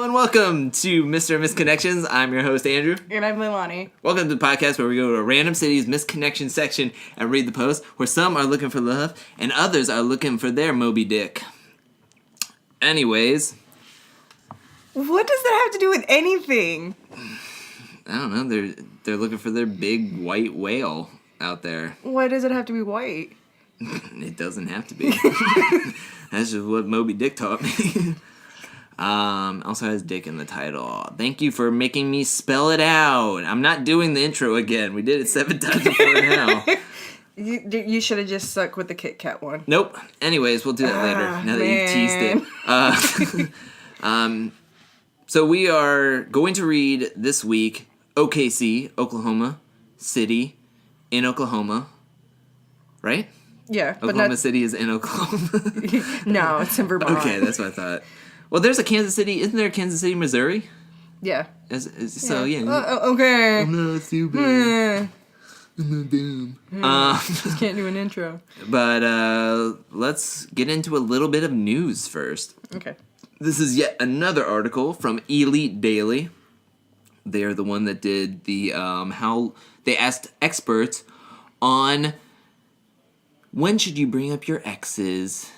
and welcome to Mr. Misconnections. I'm your host, Andrew. And I'm Milani. Welcome to the podcast where we go to a random city's misconnection section and read the post, where some are looking for love and others are looking for their Moby Dick. Anyways. What does that have to do with anything? I don't know. They're looking for their big white whale out there. Why does it have to be white? It doesn't have to be. That's just what Moby Dick taught me. Also has Dick in the title. Thank you for making me spell it out. I'm not doing the intro again. We did it 7 times before now. You should have just stuck with the Kit Kat one. Nope. Anyways, we'll do that later. Now that you teased it. So we are going to read this week OKC, Oklahoma City, in Oklahoma. Right? Yeah. Oklahoma City is in Oklahoma. No, it's in Vermont. Okay, that's what I thought. Well, there's a Kansas City. Isn't there a Kansas City, Missouri? Yeah. So, yeah. Okay. I'm not stupid. I'm not dumb. Just can't do an intro. But let's get into a little bit of news first. Okay. This is yet another article from Elite Daily. They are the one that did the how they asked experts on when should you bring up your exes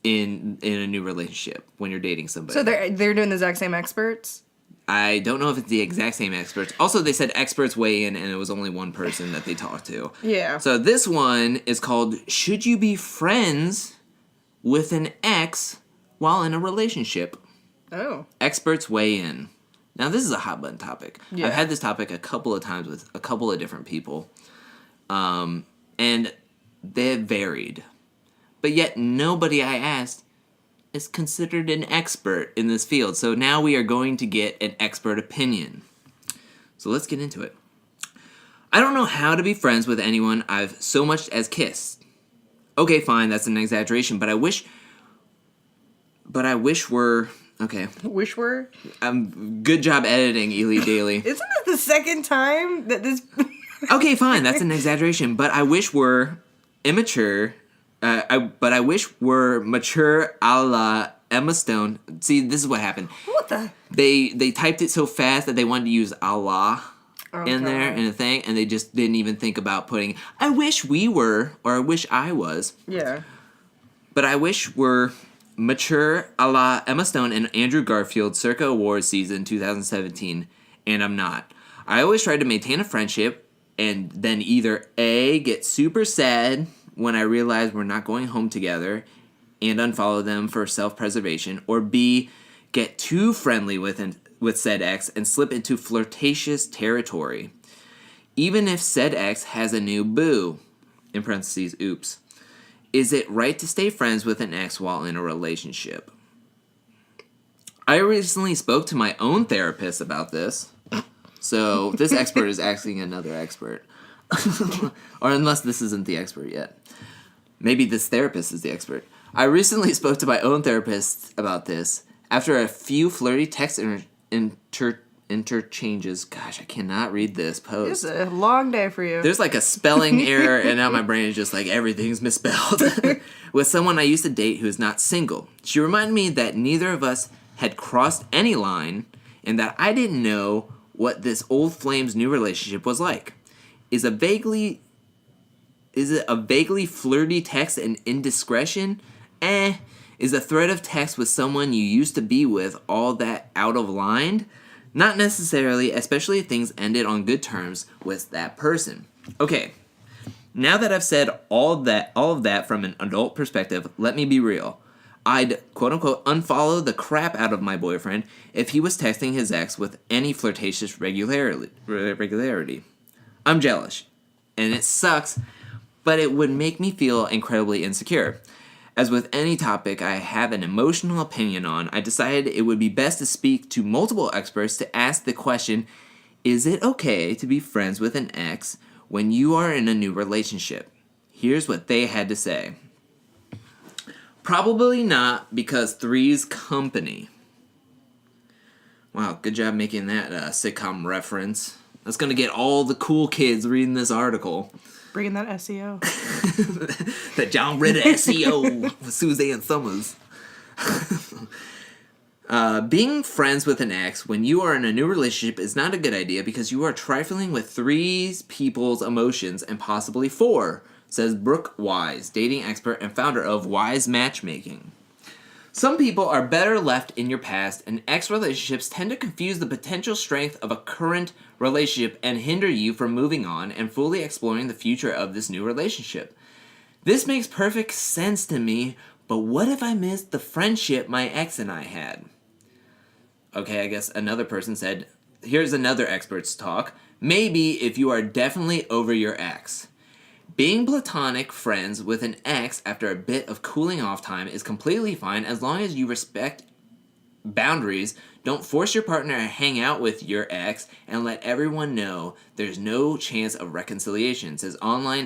in a new relationship when you're dating somebody. So they're doing the exact same experts? I don't know if it's the exact same experts. Also, they said experts weigh in, and it was only one person that they talked to. Yeah. So this one is called Should You Be Friends with an Ex While in a Relationship? Oh. Experts weigh in. Now, this is a hot button topic. Yeah. I've had this topic a couple of times with a couple of different people. And they have varied. But yet, nobody I asked is considered an expert in this field. So now we are going to get an expert opinion. So let's get into it. I don't know how to be friends with anyone I've so much as kissed. Okay, fine, that's an exaggeration, but I wish we're... Okay. Wish we're? Good job editing, Elite Daily. Isn't this the second time that this... Okay, fine, that's an exaggeration, but I wish we're immature... But I wish we're mature a la Emma Stone. See, this is what happened. What the? They typed it so fast that they wanted to use a la in there in a thing, and they just didn't even think about putting, I wish we were, or I wish I was. Yeah. But I wish we're mature a la Emma Stone and Andrew Garfield circa awards season 2017, and I'm not. I always try to maintain a friendship, and then either A, get super sad when I realize we're not going home together and unfollow them for self-preservation, or B, get too friendly with said ex and slip into flirtatious territory. Even if said ex has a new boo, in parentheses, oops, is it right to stay friends with an ex while in a relationship? I recently spoke to my own therapist about this, so this expert is asking another expert. Or unless this isn't the expert yet. Maybe this therapist is the expert. I recently spoke to my own therapist about this. After a few flirty text interchanges. Gosh, I cannot read this post. It's a long day for you. There's like a spelling error, and now my brain is just like, everything's misspelled. With someone I used to date who is not single. She reminded me that neither of us had crossed any line, and that I didn't know what this old flame's new relationship was like. Is it a vaguely flirty text an indiscretion? Is a thread of text with someone you used to be with all that out of line? Not necessarily, especially if things ended on good terms with that person. Okay, now that I've said all of that from an adult perspective, let me be real. I'd, quote-unquote, unfollow the crap out of my boyfriend if he was texting his ex with any flirtatious regularity. I'm jealous, and it sucks, but it would make me feel incredibly insecure. As with any topic I have an emotional opinion on, I decided it would be best to speak to multiple experts to ask the question, is it okay to be friends with an ex when you are in a new relationship? Here's what they had to say. Probably not, because three's company. Wow, good job making that sitcom reference. That's going to get all the cool kids reading this article. Bringing that SEO. That John Ritter SEO with Suzanne Summers. Being friends with an ex when you are in a new relationship is not a good idea because you are trifling with three people's emotions and possibly four, says Brooke Wise, dating expert and founder of Wise Matchmaking. Some people are better left in your past, and ex relationships tend to confuse the potential strength of a current relationship and hinder you from moving on and fully exploring the future of this new relationship. This makes perfect sense to me, but what if I missed the friendship my ex and I had? Okay, I guess another person said, here's another expert's talk. Maybe if you are definitely over your ex. Being platonic friends with an ex after a bit of cooling off time is completely fine as long as you respect boundaries, don't force your partner to hang out with your ex, and let everyone know there's no chance of reconciliation, says online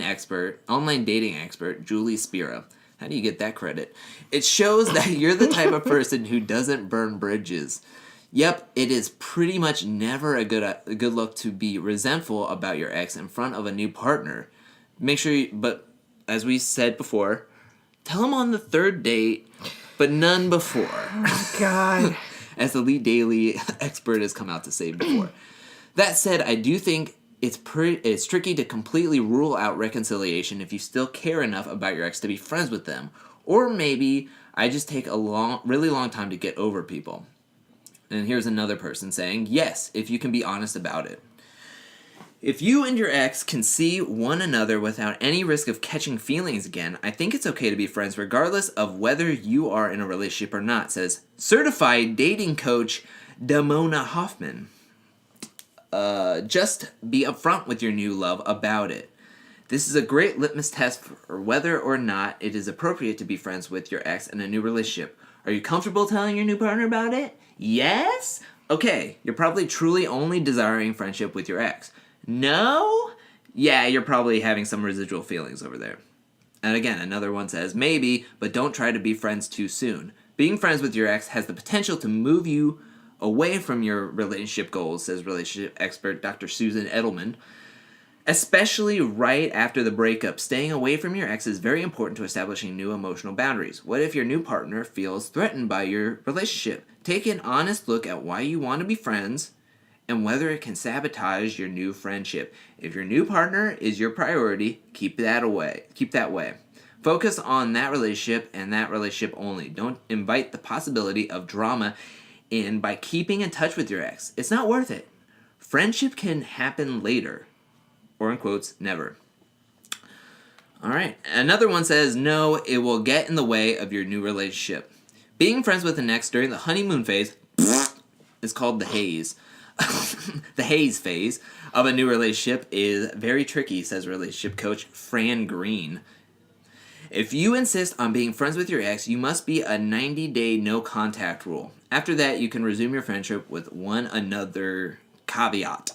dating expert Julie Spira. How do you get that credit? It shows that you're the type of person who doesn't burn bridges. Yep, it is pretty much never a good look to be resentful about your ex in front of a new partner. Make sure but as we said before, tell him on the third date, but none before. Oh, God. As the lead daily expert has come out to say before. That said, I do think it's tricky to completely rule out reconciliation if you still care enough about your ex to be friends with them. Or maybe I just take a really long time to get over people. And here's another person saying, yes, if you can be honest about it. If you and your ex can see one another without any risk of catching feelings again, I think it's okay to be friends regardless of whether you are in a relationship or not, says certified dating coach Damona Hoffman. Just be upfront with your new love about it. This is a great litmus test for whether or not it is appropriate to be friends with your ex in a new relationship. Are you comfortable telling your new partner about it? Yes? Okay, you're probably truly only desiring friendship with your ex. No? Yeah, you're probably having some residual feelings over there. And again, another one says, maybe, but don't try to be friends too soon. Being friends with your ex has the potential to move you away from your relationship goals, says relationship expert Dr. Susan Edelman. Especially right after the breakup, staying away from your ex is very important to establishing new emotional boundaries. What if your new partner feels threatened by your relationship? Take an honest look at why you want to be friends and whether it can sabotage your new friendship. If your new partner is your priority, keep that way. Focus on that relationship and that relationship only. Don't invite the possibility of drama in by keeping in touch with your ex. It's not worth it. Friendship can happen later. Or in quotes, never. Alright, another one says, no, it will get in the way of your new relationship. Being friends with an ex during the honeymoon phase is called the haze. The haze phase of a new relationship is very tricky, says relationship coach Fran Green. If you insist on being friends with your ex, you must be a 90-day no contact rule. After that, you can resume your friendship with one other caveat.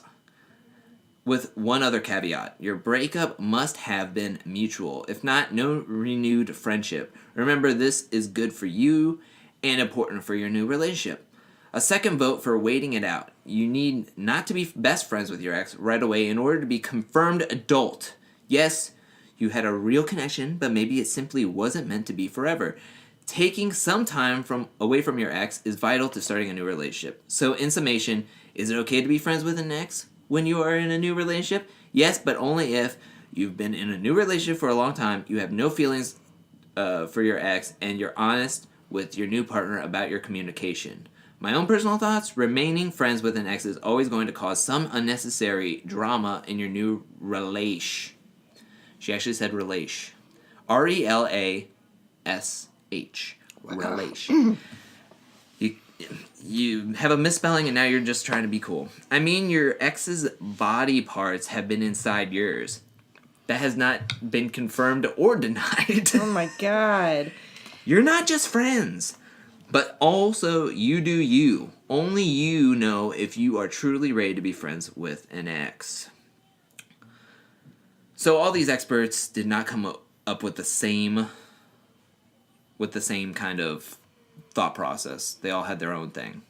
Your breakup must have been mutual. If not, no renewed friendship. Remember, this is good for you and important for your new relationship. A second vote for waiting it out. You need not to be best friends with your ex right away in order to be confirmed adult. Yes, you had a real connection, but maybe it simply wasn't meant to be forever. Taking some time away from your ex is vital to starting a new relationship. So in summation, is it okay to be friends with an ex when you are in a new relationship? Yes, but only if you've been in a new relationship for a long time, you have no feelings for your ex, and you're honest with your new partner about your communication. My own personal thoughts, remaining friends with an ex is always going to cause some unnecessary drama in your new relation. She actually said relation. R-E-L-A-S-H. Relation. You have a misspelling and now you're just trying to be cool. I mean, your ex's body parts have been inside yours. That has not been confirmed or denied. Oh my God. You're not just friends. But also, you do you. Only you know if you are truly ready to be friends with an ex. So all these experts did not come up with the same kind of thought process. They all had their own thing.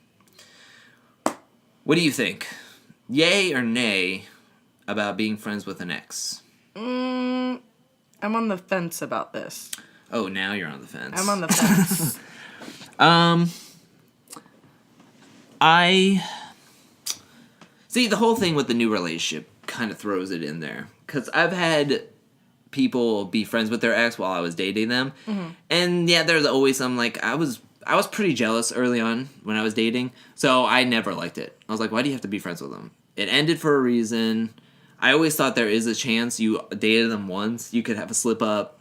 What do you think? Yay or nay about being friends with an ex? I'm on the fence about this. Oh, now you're on the fence. I'm on the fence. See, the whole thing with the new relationship kind of throws it in there. Because I've had people be friends with their ex while I was dating them. Mm-hmm. And yeah, there's always some, like, I was pretty jealous early on when I was dating. So I never liked it. I was like, why do you have to be friends with them? It ended for a reason. I always thought there is a chance you dated them once. You could have a slip up.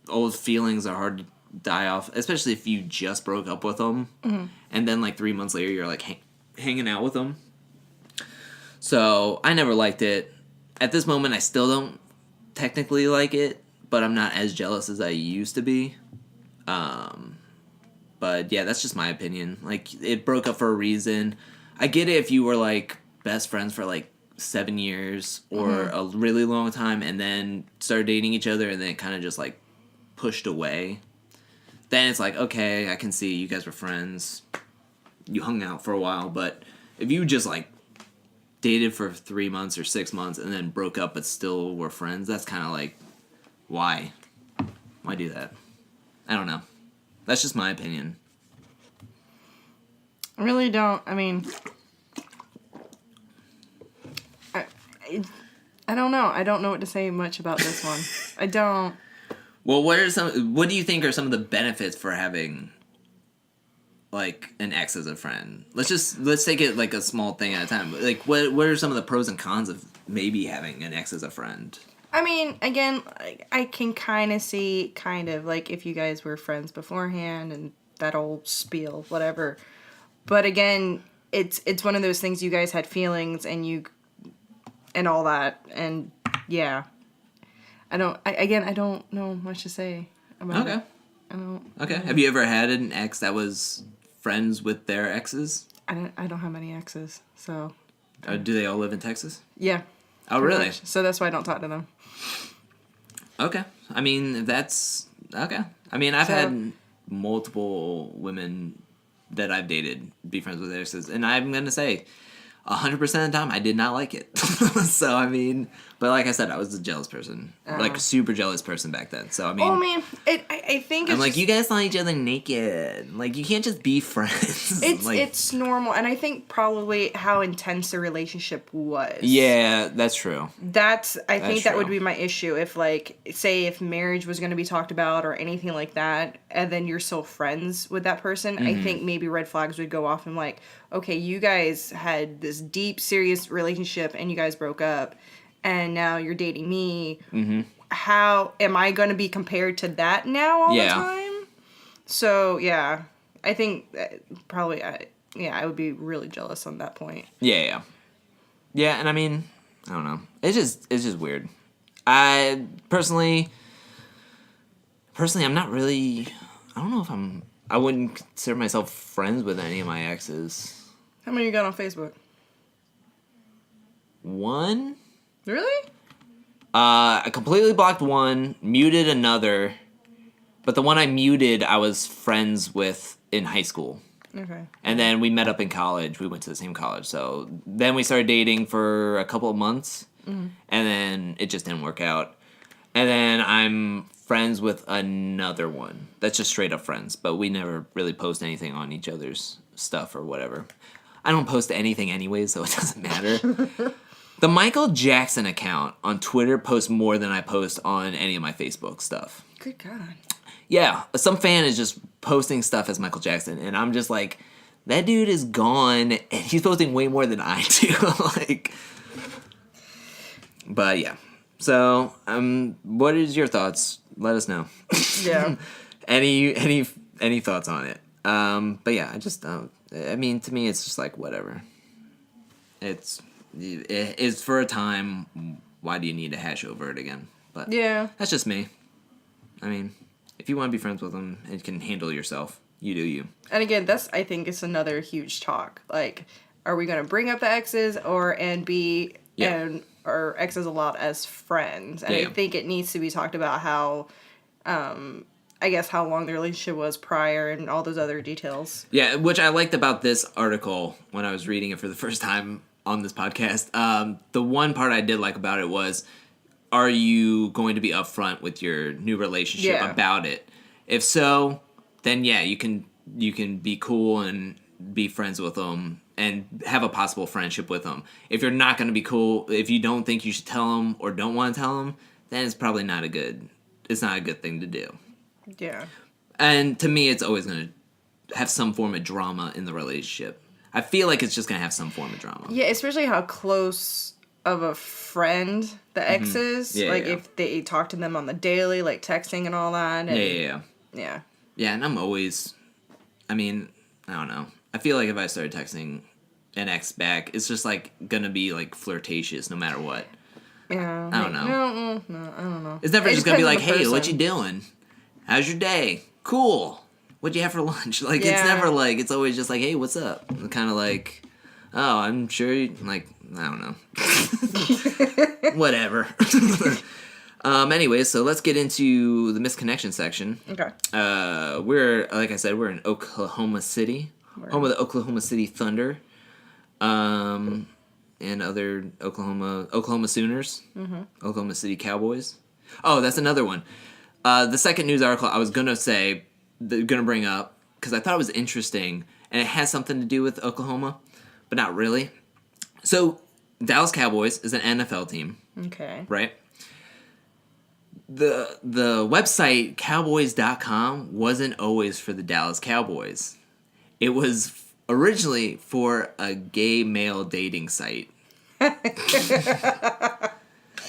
Old feelings are hard to die off, especially if you just broke up with them. Mm-hmm. And then, like, 3 months later, you're, like, hanging out with them. So I never liked it. At this moment, I still don't technically like it, but I'm not as jealous as I used to be. But yeah, that's just my opinion. Like, it broke up for a reason. I get it if you were, like, best friends for, like, 7 years or a really long time and then started dating each other and then it kind of just, like, pushed away. Then it's like, okay, I can see you guys were friends. You hung out for a while, but if you just, like, dated for 3 months or 6 months and then broke up but still were friends, that's kind of like, why? Why do that? I don't know. That's just my opinion. I really don't. I mean, I don't know. I don't know what to say much about this one. I don't. Well, what do you think are some of the benefits for having, like, an ex as a friend? Let's take it like a small thing at a time. Like, what are some of the pros and cons of maybe having an ex as a friend? I mean, again, I can kind of see, like, if you guys were friends beforehand and that old spiel, whatever. But again, it's one of those things you guys had feelings and all that, and yeah. I don't know much to say about it. I don't. Okay. Have you ever had an ex that was friends with their exes? I don't have any exes, so. Do they all live in Texas? Yeah. Oh, really? Much. So that's why I don't talk to them. Okay. I mean, that's okay. I mean, I've had multiple women that I've dated be friends with exes, and I'm gonna say, 100% of the time, I did not like it. So, I mean, but like I said, I was a jealous person. Like, super jealous person back then. So, I mean... Oh, man, I think it's... I'm like, you guys saw each other naked. Like, you can't just be friends. It's normal, and I think probably how intense the relationship was. Yeah, that's true. I think that would be my issue. If, like, say if marriage was going to be talked about or anything like that, and then you're still friends with that person, I think maybe red flags would go off and, like, okay, you guys had this deep, serious relationship and you guys broke up and now you're dating me. Mm-hmm. How am I going to be compared to that now all the time? So, yeah, I think probably, I would be really jealous on that point. Yeah, and I mean, I don't know. It's just weird. I personally, I'm not really, I don't know if I wouldn't consider myself friends with any of my exes. How many you got on Facebook? 1. Really? I completely blocked one, muted another, but the one I muted I was friends with in high school. Okay. And then we met up in college. We went to the same college. So then we started dating for a couple of months, and then it just didn't work out. And then I'm friends with another one. That's just straight up friends, but we never really post anything on each other's stuff or whatever. I don't post anything anyway, so it doesn't matter. The Michael Jackson account on Twitter posts more than I post on any of my Facebook stuff. Good God. Yeah, some fan is just posting stuff as Michael Jackson, and I'm just like, that dude is gone, and he's posting way more than I do. Like, but yeah. So, what is your thoughts? Let us know. Yeah. Any thoughts on it? But yeah, I just don't. I mean, to me, it's just like whatever. It's for a time. Why do you need to hash over it again? But yeah, that's just me. I mean, if you want to be friends with them and can handle yourself, you do you. And again, I think it's another huge talk. Like, are we going to bring up the exes and be our exes a lot as friends? And I think it needs to be talked about how. I guess how long the relationship was prior and all those other details. Yeah, which I liked about this article when I was reading it for the first time on this podcast. The one part I did like about it was, are you going to be upfront with your new relationship about it? If so, then you can be cool and be friends with them and have a possible friendship with them. If you're not going to be cool, if you don't think you should tell them or don't want to tell them, then it's probably not a good thing to do. Yeah. And to me, it's always going to have some form of drama in the relationship. I feel like it's just going to have some form of drama. Yeah, especially how close of a friend the ex is. Yeah, like, yeah. if they talk to them on the daily, like texting and all that. And, Yeah. Yeah, and I'm always... I mean, I don't know. I feel like if I started texting an ex back, it's just, like, going to be, like, flirtatious no matter what. Yeah. I don't know. No, I don't know. It's never just going to be like, hey, person. what you doing? How's your day? Cool. What'd you have for lunch? Like, it's never like, it's always just like, hey, what's up? Kind of like, oh, I'm sure you, like, I don't know. Whatever. Anyway, so let's get into the misconnection section. Okay. We're, like I said, we're in Oklahoma City. Home of the Oklahoma City Thunder. And other Oklahoma Sooners. Mm-hmm. Oklahoma City Cowboys. Oh, that's another one. The second news article I was going to bring up, because I thought it was interesting, and it has something to do with Oklahoma, but not really. So, Dallas Cowboys is an NFL team. Okay. Right? The website Cowboys.com wasn't always for the Dallas Cowboys. It was originally for a gay male dating site.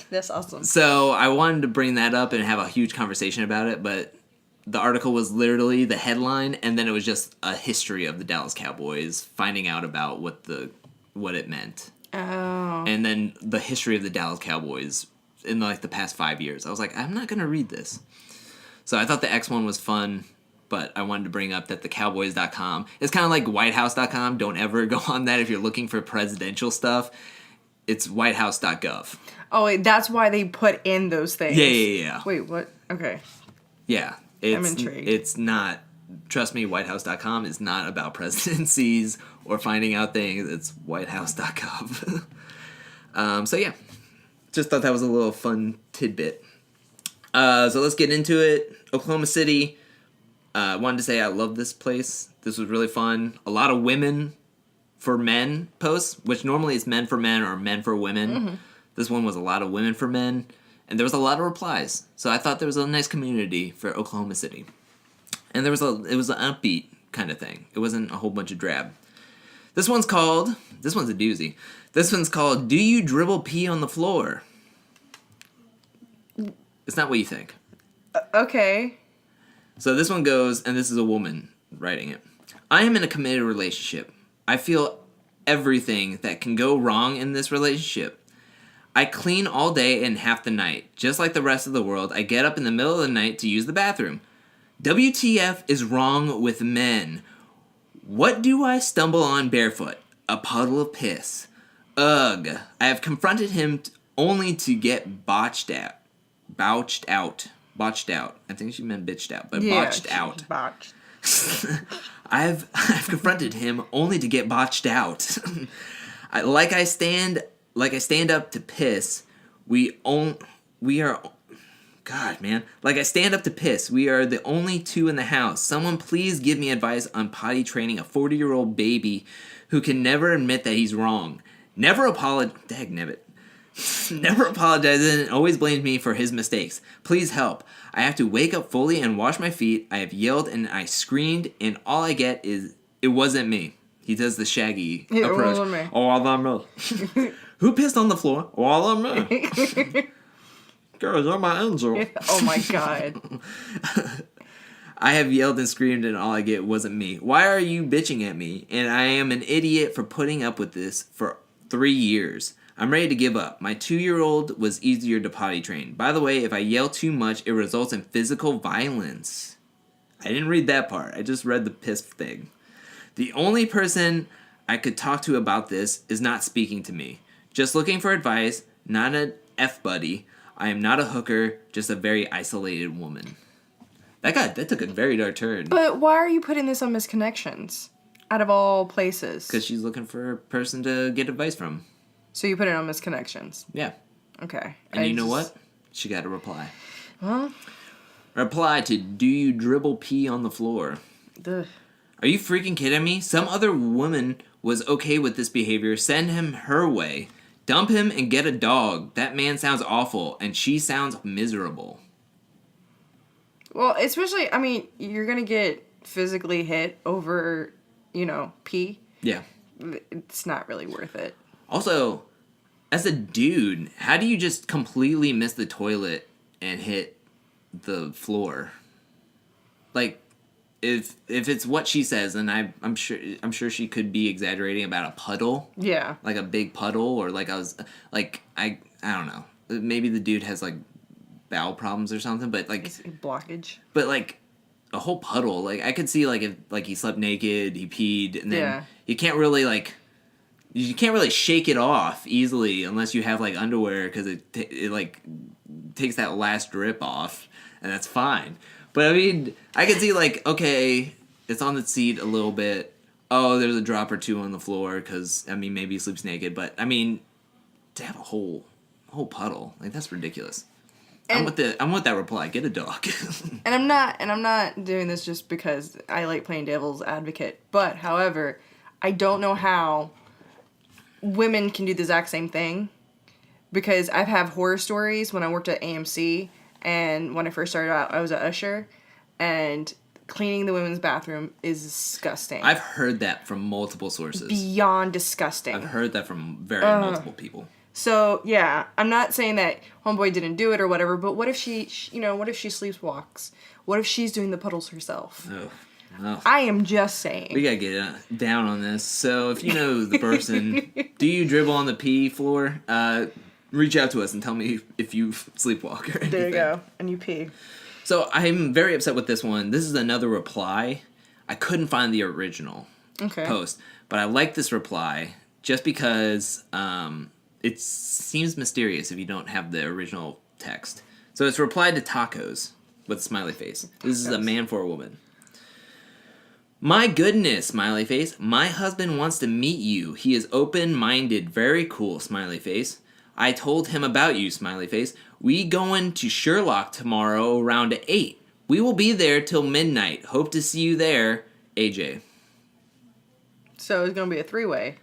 That's awesome. So I wanted to bring that up and have a huge conversation about it, but the article was literally the headline, and then it was just a history of the Dallas Cowboys, finding out about what it meant. Oh. And then the history of the Dallas Cowboys in like the past 5 years. I was like, I'm not going to read this. So I thought the X one was fun, but I wanted to bring up that the Cowboys.com, it's kind of like WhiteHouse.com. Don't ever go on that if you're looking for presidential stuff. It's whitehouse.gov. Oh, wait, that's why they put in those things. Yeah. Wait, what? Okay. Yeah. I'm intrigued. It's not, trust me, whitehouse.com is not about presidencies or finding out things. It's whitehouse.gov. So yeah, just thought that was a little fun tidbit. So let's get into it. Oklahoma City. Wanted to say I love this place. This was really fun. A lot of women for men posts, which normally is men for men or men for women. Mm-hmm. This one was a lot of women for men, and there was a lot of replies. So I thought there was a nice community for Oklahoma City. And it was an upbeat kind of thing. It wasn't a whole bunch of drab. This one's a doozy. This one's called, Do You Dribble Pee on the Floor? It's not what you think. Okay. So this one goes, and this is a woman writing it. I am in a committed relationship. I feel everything that can go wrong in this relationship. I clean all day and half the night. Just like the rest of the world, I get up in the middle of the night to use the bathroom. WTF is wrong with men? What do I stumble on barefoot? A puddle of piss. Ugh. I have confronted him only to get botched out. I think she meant bitched out, but yeah, botched out. Botched. I've confronted him only to get botched out. Like I stand up to piss. Like I stand up to piss. We are the only two in the house. Someone please give me advice on potty training a 40-year-old baby who can never admit that he's wrong. Never apologizes and always blames me for his mistakes. Please help. I have to wake up fully and wash my feet. I have yelled and I screamed, and all I get is, it wasn't me. He does the Shaggy approach. It wasn't me. Oh, I don't know. Who pissed on the floor? Oh, I don't know. Girl, you're my angel. Oh my god. I have yelled and screamed, and all I get wasn't me. Why are you bitching at me? And I am an idiot for putting up with this for 3 years. I'm ready to give up. My 2-year-old was easier to potty train. By the way, if I yell too much, it results in physical violence. I didn't read that part. I just read the piss thing. The only person I could talk to about this is not speaking to me. Just looking for advice, not an F-buddy. I am not a hooker, just a very isolated woman. That took a very dark turn. But why are you putting this on Misconnections? Out of all places. Because she's looking for a person to get advice from. So you put it on Misconnections? Yeah. Okay. And you know what? She got a reply. Well. Reply to, do you dribble pee on the floor? Ugh. Are you freaking kidding me? Some other woman was okay with this behavior, send him her way. Dump him and get a dog. That man sounds awful, and she sounds miserable. Well, especially, I mean, you're going to get physically hit over, pee. Yeah. It's not really worth it. Also, as a dude, how do you just completely miss the toilet and hit the floor? Like, if it's what she says, and I'm sure she could be exaggerating about a puddle. Yeah. Like a big puddle, or like I don't know. Maybe the dude has like bowel problems or something, but like it's a blockage. But like a whole puddle, like I could see like if like he slept naked, he peed, and then you can't really shake it off easily unless you have like underwear, because it like takes that last drip off, and that's fine. But I mean, I could see like, okay, it's on the seat a little bit. Oh, there's a drop or two on the floor because I mean maybe he sleeps naked. But I mean, to have a whole puddle, like that's ridiculous. I'm with that reply. Get a dog. and I'm not doing this just because I like playing devil's advocate. But however, I don't know how women can do the exact same thing, because I've had horror stories when I worked at AMC. And when I first started out, I was an usher, and cleaning the women's bathroom is disgusting. I've heard that from multiple sources. Beyond disgusting. I've heard that from multiple people. So, yeah, I'm not saying that homeboy didn't do it or whatever, but what if she sleepwalks? What if she's doing the puddles herself? Oh. I am just saying. We gotta get down on this. So, if you know the person, do you dribble on the pee floor? Reach out to us and tell me if you sleepwalk or anything. There you go. And you pee. So I'm very upset with this one. This is another reply. I couldn't find the original post. But I like this reply just because it seems mysterious if you don't have the original text. So it's replied to tacos with a smiley face. This is a man for a woman. My goodness, smiley face. My husband wants to meet you. He is open-minded, very cool, smiley face. I told him about you, smiley face. We going to Sherlock tomorrow around 8. We will be there till midnight. Hope to see you there, AJ. So it's going to be a 3-way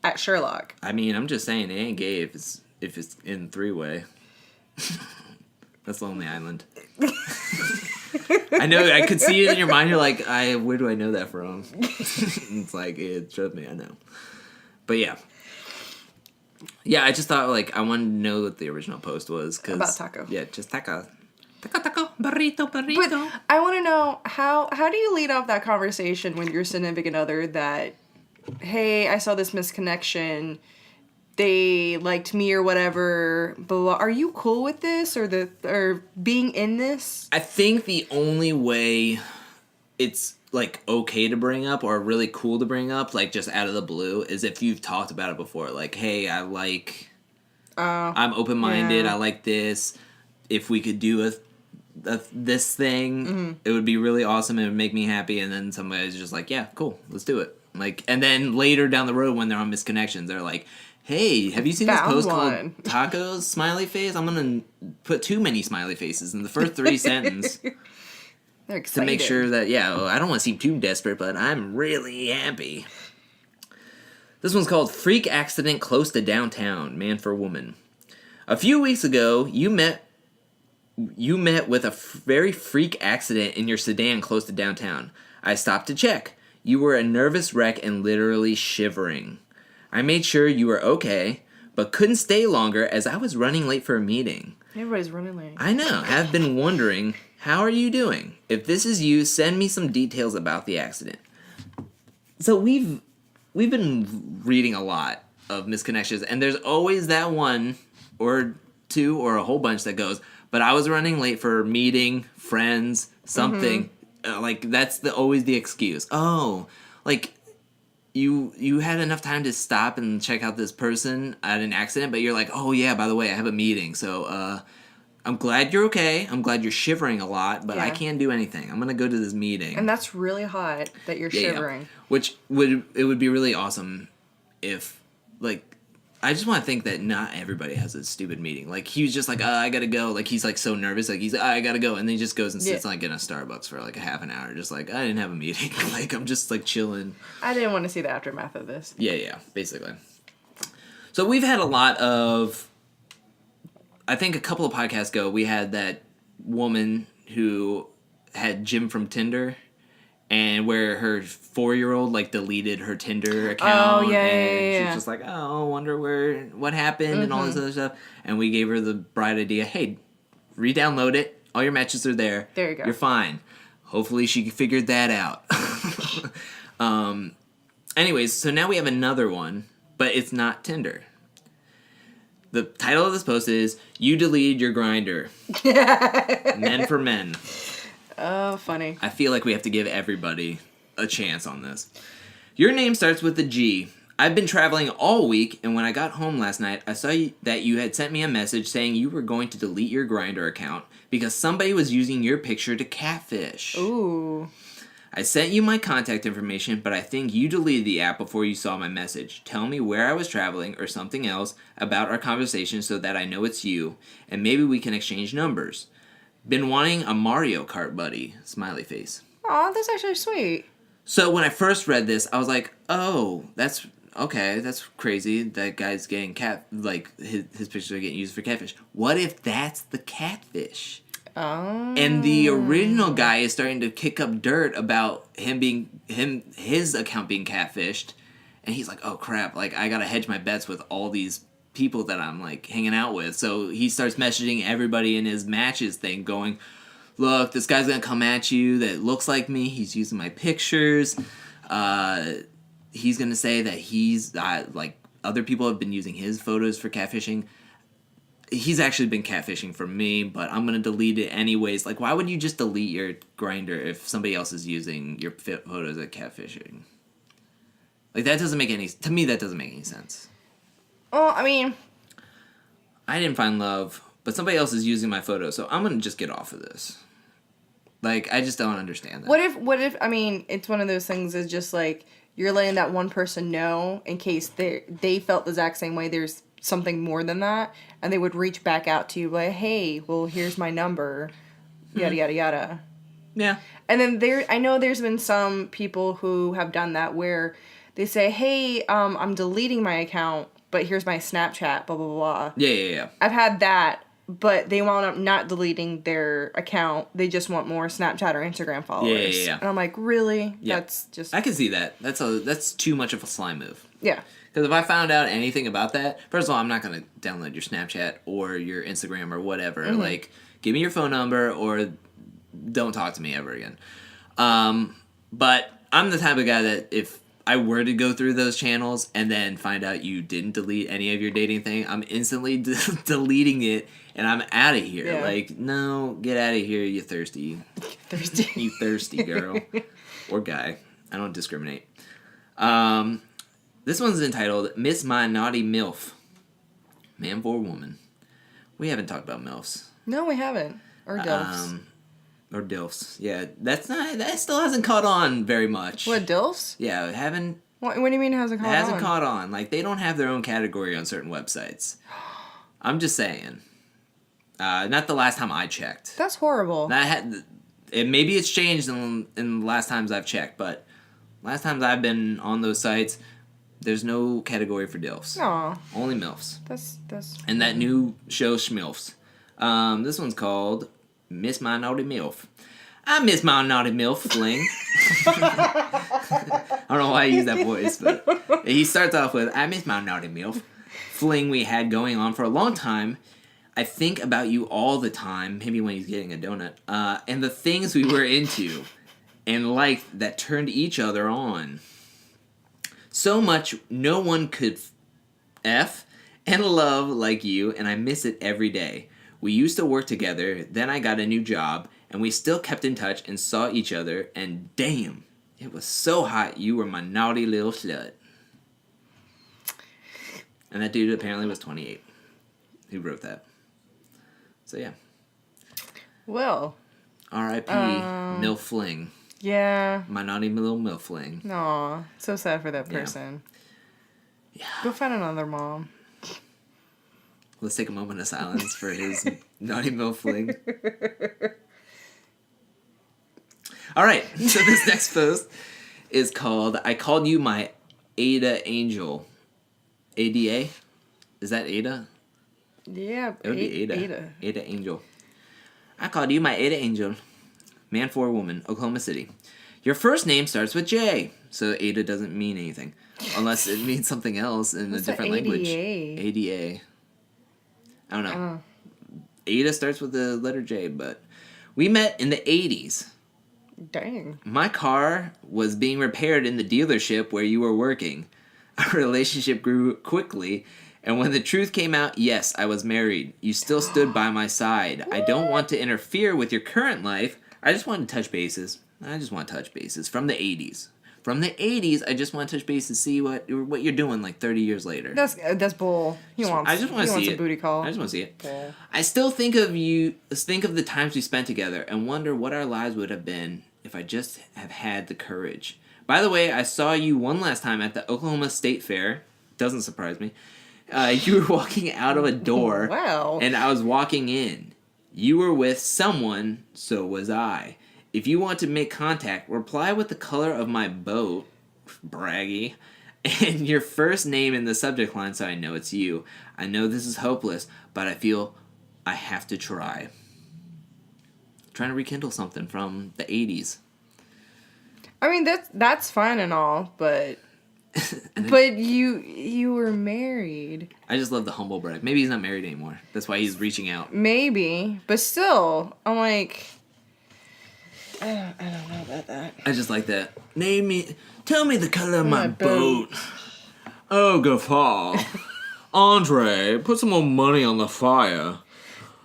at Sherlock. I mean, I'm just saying it ain't gay if it's in 3-way. That's Lonely Island. I know, I could see it in your mind. You're like, where do I know that from? It's like, trust me, I know. But yeah. Yeah, I just thought, like, I wanted to know what the original post was. About taco. Yeah, just taco. Taco, burrito. But I want to know, how do you lead off that conversation when your significant other that, hey, I saw this misconnection, they liked me or whatever, but are you cool with this or being in this? I think the only way it's like okay to bring up or really cool to bring up, like just out of the blue, is if you've talked about it before. Like, hey, I'm open-minded. Yeah. I like this. If we could do this thing, it would be really awesome. It would make me happy. And then somebody's just like, yeah, cool, let's do it. Like, and then later down the road when they're on misconnections, they're like, hey, have you seen this post called Tacos Smiley Face? I'm gonna put too many smiley faces in the first 3 sentences. They're excited. To make sure that, I don't want to seem too desperate, but I'm really happy. This one's called Freak Accident Close to Downtown, Man for Woman. A few weeks ago, you met with a very freak accident in your sedan close to downtown. I stopped to check. You were a nervous wreck and literally shivering. I made sure you were okay, but couldn't stay longer as I was running late for a meeting. Everybody's running late. I know. Have been wondering, how are you doing? If this is you, send me some details about the accident. So we've been reading a lot of misconnections, and there's always that one or two or a whole bunch that goes, but I was running late for a meeting, friends, something. Like, that's always the excuse. Oh, like, you had enough time to stop and check out this person at an accident, but you're like, oh yeah, by the way, I have a meeting, so I'm glad you're okay. I'm glad you're shivering a lot, but I can't do anything. I'm gonna go to this meeting. And that's really hot that you're shivering. Yeah. Which would be really awesome if, like, I just want to think that not everybody has a stupid meeting. Like, he was just like, I gotta go. Like, he's, like, so nervous. Like, he's like, I gotta go. And then he just goes and sits, like, in a Starbucks for, like, a half an hour. Just like, I didn't have a meeting. Like, I'm just, like, chilling. I didn't want to see the aftermath of this. Yeah, basically. So we've had a lot of... I think a couple of podcasts ago, we had that woman who had Jim from Tinder... And where her 4-year-old, like, deleted her Tinder account. Oh, yeah, and she was just like, oh, I wonder what happened and all this other stuff. And we gave her the bright idea, hey, re-download it. All your matches are there. There you go. You're fine. Hopefully she figured that out. Anyways, so now we have another one, but it's not Tinder. The title of this post is, You Deleted Your Grinder. Men for Men. Oh, funny. I feel like we have to give everybody a chance on this. Your name starts with a G. I've been traveling all week, and when I got home last night, I saw that you had sent me a message saying you were going to delete your Grindr account because somebody was using your picture to catfish. Ooh. I sent you my contact information, but I think you deleted the app before you saw my message. Tell me where I was traveling or something else about our conversation so that I know it's you, and maybe we can exchange numbers. Been wanting a Mario Kart buddy. Smiley face. Aw, that's actually sweet. So when I first read this, I was like, oh, that's okay. That's crazy. That guy's getting his pictures are getting used for catfish. What if that's the catfish? Oh. And the original guy is starting to kick up dirt about his account being catfished. And he's like, oh crap, like I gotta hedge my bets with all these people that I'm like hanging out with. So he starts messaging everybody in his matches thing going, look, this guy's gonna come at you that looks like me. He's using my pictures. He's gonna say that he's like other people have been using his photos for catfishing. He's actually been catfishing for me, but I'm gonna delete it anyways. Like, why would you just delete your Grindr if somebody else is using your photos at catfishing? Like, that doesn't make any sense. Well, I mean, I didn't find love, but somebody else is using my photo, so I'm gonna just get off of this. Like, I just don't understand that. What if, I mean, it's one of those things is just like, you're letting that one person know in case they felt the exact same way, there's something more than that, and they would reach back out to you like, hey, well, here's my number, yada, yada, yada. Yeah. And then I know there's been some people who have done that where they say, hey, I'm deleting my account, but here's my Snapchat, blah, blah, blah. Yeah. I've had that, but they wound up not deleting their account. They just want more Snapchat or Instagram followers. Yeah. And I'm like, really? Yeah. That's just... I can see that. That's too much of a slime move. Yeah. Because if I found out anything about that, first of all, I'm not going to download your Snapchat or your Instagram or whatever. Mm-hmm. Like, give me your phone number or don't talk to me ever again. But I'm the type of guy that if I were to go through those channels and then find out you didn't delete any of your dating thing, I'm instantly deleting it and I'm out of here. Yeah. Like, no, get out of here, you thirsty. Thirsty. You thirsty girl. Or guy. I don't discriminate. This one's entitled, Miss My Naughty MILF. Man for woman. We haven't talked about MILFs. No, we haven't. Or DILFs. Or DILFs. Yeah, that still hasn't caught on very much. What, DILFs? Yeah, haven't... What do you mean it hasn't caught on? It hasn't caught on. Like, they don't have their own category on certain websites. I'm just saying. Not the last time I checked. That's horrible. Maybe it's changed in the last times I've checked, but last times I've been on those sites, there's no category for DILFs. Aw. Only MILFs. That's... And that new show, Schmilfs. This one's called Miss My Naughty MILF. I miss my naughty MILF fling. I don't know why I use that voice, but he starts off with, I miss my naughty MILF fling we had going on for a long time. I think about you all the time, maybe when he's getting a donut, and the things we were into and liked that turned each other on. So much no one could F and love like you, and I miss it every day. We used to work together, then I got a new job, and we still kept in touch and saw each other, and damn, it was so hot you were my naughty little slut. And that dude apparently was 28 who wrote that. So yeah. Well. R.I.P. MILF Fling. Yeah. My naughty little MILF Fling. Aw, so sad for that person. Yeah. Go find another mom. Let's take a moment of silence for his naughty mill fling. All right, so this next post is called "I Called You My Ada Angel." ADA? Is that Ada? Yeah, it would be Ada. Ada Angel. I called you my Ada Angel. Man for woman, Oklahoma City. Your first name starts with J, so Ada doesn't mean anything. Unless it means something else in a different language. ADA. I don't know. Ada starts with the letter J, but we met in the 80s. Dang. My car was being repaired in the dealership where you were working. Our relationship grew quickly, and when the truth came out, yes, I was married. You still stood by my side. I don't want to interfere with your current life. I just want to touch bases. From the 80s. From the 80s, I just want to touch bases, see what you're doing like 30 years later. That's bull. I just want to see it. A booty call. I just want to see it. Bull. I still think of the times we spent together and wonder what our lives would have been if I just have had the courage. By the way, I saw you one last time at the Oklahoma State Fair. Doesn't surprise me. You were walking out of a door. Wow. And I was walking in. You were with someone, so was I. If you want to make contact, reply with the color of my boat, braggy, and your first name in the subject line so I know it's you. I know this is hopeless, but I feel I have to try. Trying to rekindle something from the 80s. I mean, that's fine and all, but but you were married. I just love the humble brag. Maybe he's not married anymore. That's why he's reaching out. Maybe, but still, I'm like, I don't know about that. I just like that. Tell me the color of my boat. Oh, guffaw. Andre, put some more money on the fire.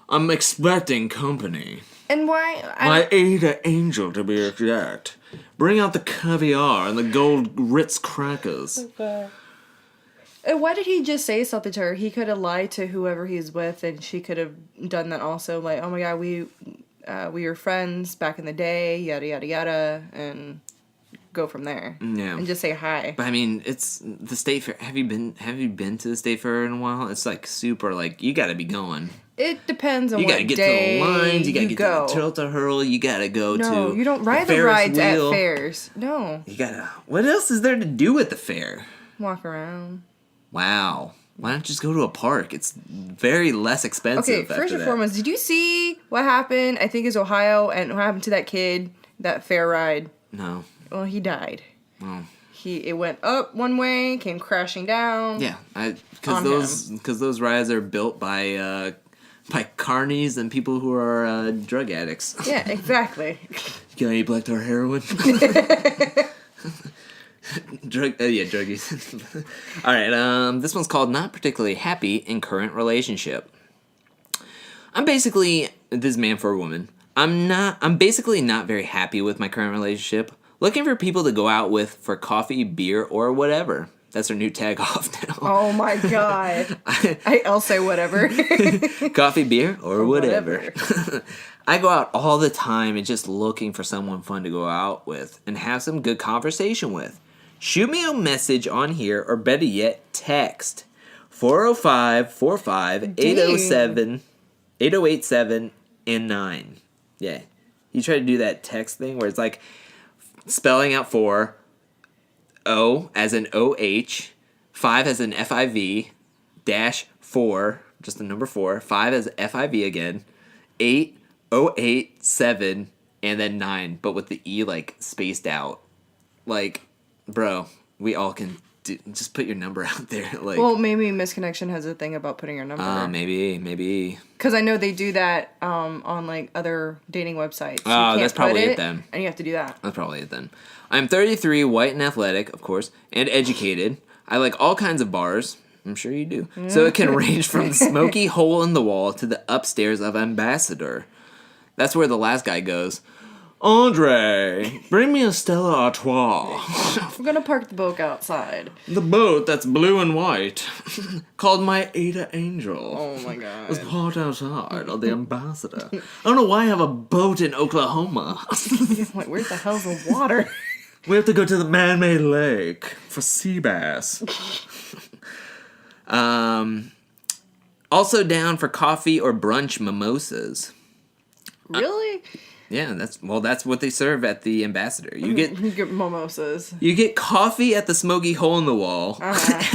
I'm expecting company. And why? My Ada Angel, to be exact. Bring out the caviar and the gold Ritz crackers. Okay. And why did he just say something to her? He could have lied to whoever he's with, and she could have done that also. Like, oh my god, we were friends back in the day, yada yada yada, and go from there. Yeah. And just say hi. But I mean, it's the state fair. Have you been to the state fair in a while? It's like super like you got to be going. It depends on you what gotta get day to the lines. You gotta get go. to the turtle hurl. You gotta go to. No, you don't ride the rides at fairs. No. You gotta. What else is there to do at the fair? Walk around. Wow. Why don't you just go to a park? It's very less expensive. Okay, first and foremost, did you see what happened? I think it's Ohio, and what happened to that kid, that fair ride? No. Well, he died. Oh. It went up one way, came crashing down. Yeah, because those rides are built by carnies and people who are drug addicts. Yeah, exactly. Can I eat black tar heroin? Druggies. All right, this one's called Not Particularly Happy in Current Relationship. This is man for a woman. I'm basically not very happy with my current relationship. Looking for people to go out with for coffee, beer, or whatever. That's our new tag off now. Oh my god. I'll say whatever. Coffee, beer, or whatever. I go out all the time and just looking for someone fun to go out with and have some good conversation with. Shoot me a message on here, or better yet, text 405-45-807, and 9. Yeah. You try to do that text thing where it's like spelling out 4, O as in OH, 5 as in FIV, dash 4, just the number 4, 5 as FIV again, 8, 08, 7, and then 9, but with the E like spaced out. Like, bro, we all can just put your number out there. Like, well, maybe Misconnection has a thing about putting your number. Maybe. Because I know they do that on like other dating websites. Oh, that's probably it then. And you have to do that. That's probably it then. I'm 33, white and athletic, of course, and educated. I like all kinds of bars. I'm sure you do. So it can range from the smoky hole in the wall to the upstairs of Ambassador. That's where the last guy goes. Andre, bring me a Stella Artois. We're gonna park the boat outside. The boat that's blue and white, called my Ada Angel. Oh my god. Was parked outside of the Ambassador. I don't know why I have a boat in Oklahoma. Like, where the hell's the water? We have to go to the man-made lake for sea bass. Also down for coffee or brunch mimosas. Really? Yeah, that's what they serve at the Ambassador. You get mimosas. You get coffee at the smoky hole in the wall,